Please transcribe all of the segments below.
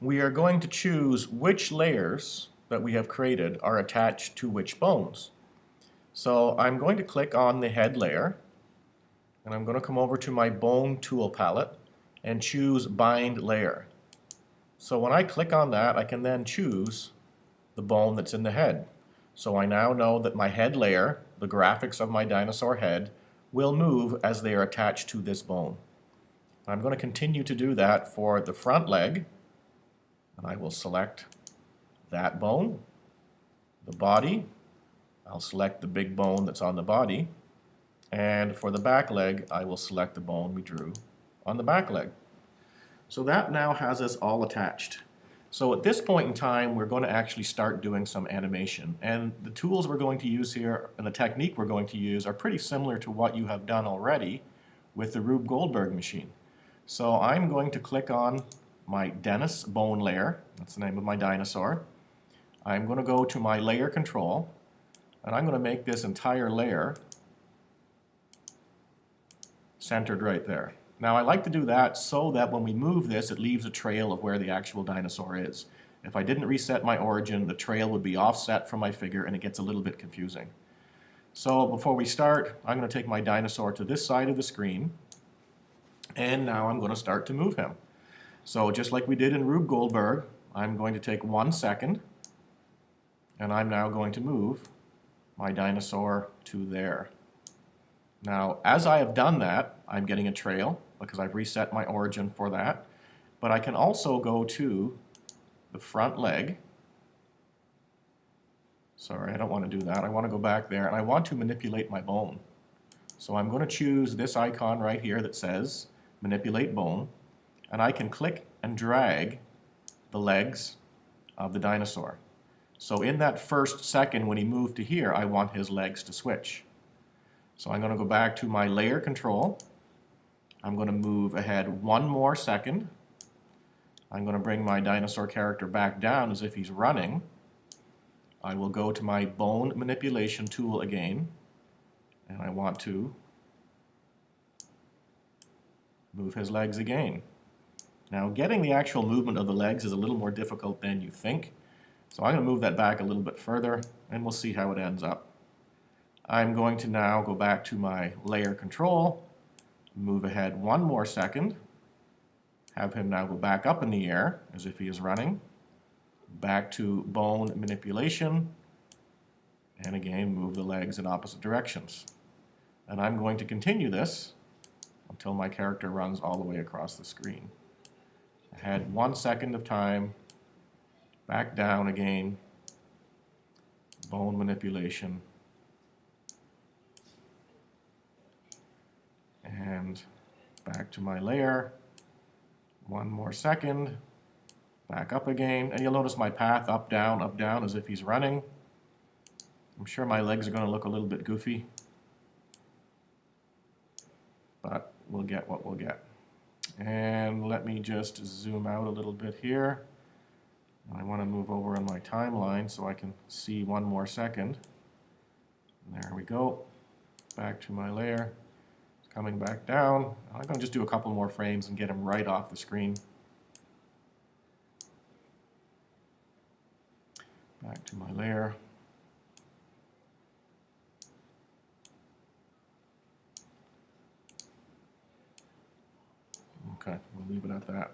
we are going to choose which layers that we have created are attached to which bones. So I'm going to click on the head layer, and I'm going to come over to my bone tool palette and choose bind layer. So when I click on that, I can then choose the bone that's in the head. So I now know that my head layer, the graphics of my dinosaur head, will move as they are attached to this bone. I'm going to continue to do that for the front leg, and I will select that bone. The body, I'll select the big bone that's on the body, and for the back leg, I will select the bone we drew on the back leg. So that now has us all attached. So at this point in time, we're going to actually start doing some animation. And the tools we're going to use here and the technique we're going to use are pretty similar to what you have done already with the Rube Goldberg machine. So I'm going to click on my Dennis bone layer. That's the name of my dinosaur. I'm going to go to my layer control, and I'm going to make this entire layer centered right there. Now I like to do that so that when we move this, it leaves a trail of where the actual dinosaur is. If I didn't reset my origin, the trail would be offset from my figure and it gets a little bit confusing. So before we start, I'm going to take my dinosaur to this side of the screen, and now I'm going to start to move him. So just like we did in Rube Goldberg, I'm going to take 1 second, and I'm now going to move my dinosaur to there. Now, as I have done that, I'm getting a trail because I've reset my origin for that. But I can also go to the front leg. Sorry, I don't want to do that. I want to go back there, and I want to manipulate my bone. So I'm going to choose this icon right here that says Manipulate Bone, and I can click and drag the legs of the dinosaur. So in that first second when he moved to here, I want his legs to switch. So I'm going to go back to my layer control. I'm going to move ahead 1 more second. I'm going to bring my dinosaur character back down as if he's running. I will go to my bone manipulation tool again, and I want to move his legs again. Now, getting the actual movement of the legs is a little more difficult than you think. So I'm going to move that back a little bit further, and we'll see how it ends up. I'm going to now go back to my layer control, move ahead 1 more second, have him now go back up in the air as if he is running, back to bone manipulation, and again move the legs in opposite directions. And I'm going to continue this until my character runs all the way across the screen. Ahead 1 second of time, back down again, bone manipulation, and back to my layer, 1 more second, back up again, and you'll notice my path up, down, as if he's running. I'm sure my legs are going to look a little bit goofy, but we'll get what we'll get. And let me just zoom out a little bit here. I want to move over on my timeline so I can see 1 more second. There we go. Back to my layer. Coming back down. I'm going to just do a couple more frames and get him right off the screen. Back to my layer. Okay, we'll leave it at that.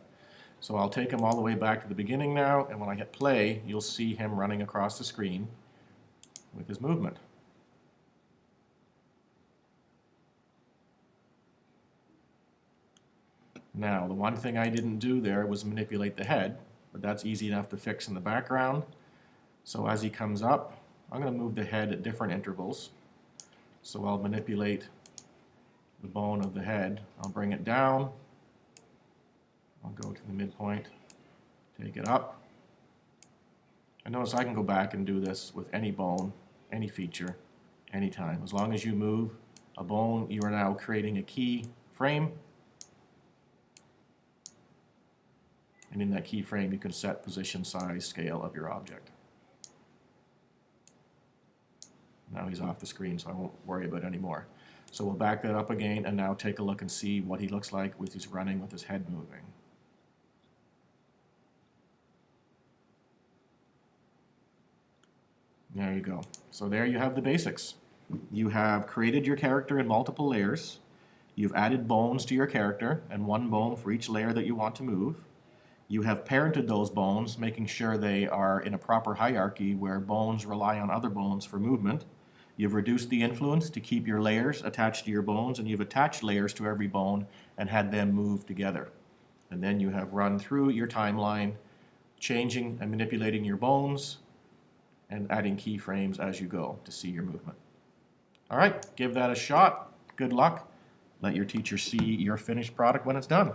So I'll take him all the way back to the beginning now, and when I hit play, you'll see him running across the screen with his movement. Now, the one thing I didn't do there was manipulate the head, but that's easy enough to fix in the background. So as he comes up, I'm going to move the head at different intervals. So I'll manipulate the bone of the head. I'll bring it down. I'll go to the midpoint, take it up. And notice I can go back and do this with any bone, any feature, anytime. As long as you move a bone, you are now creating a key frame. And in that keyframe, you can set position, size, scale of your object. Now he's off the screen, so I won't worry about it anymore. So we'll back that up again and now take a look and see what he looks like with his running with his head moving. There you go. So there you have the basics. You have created your character in multiple layers. You've added bones to your character, and one bone for each layer that you want to move. You have parented those bones, making sure they are in a proper hierarchy where bones rely on other bones for movement. You've reduced the influence to keep your layers attached to your bones, and you've attached layers to every bone and had them move together. And then you have run through your timeline, changing and manipulating your bones, and adding keyframes as you go to see your movement. All right, give that a shot. Good luck. Let your teacher see your finished product when it's done.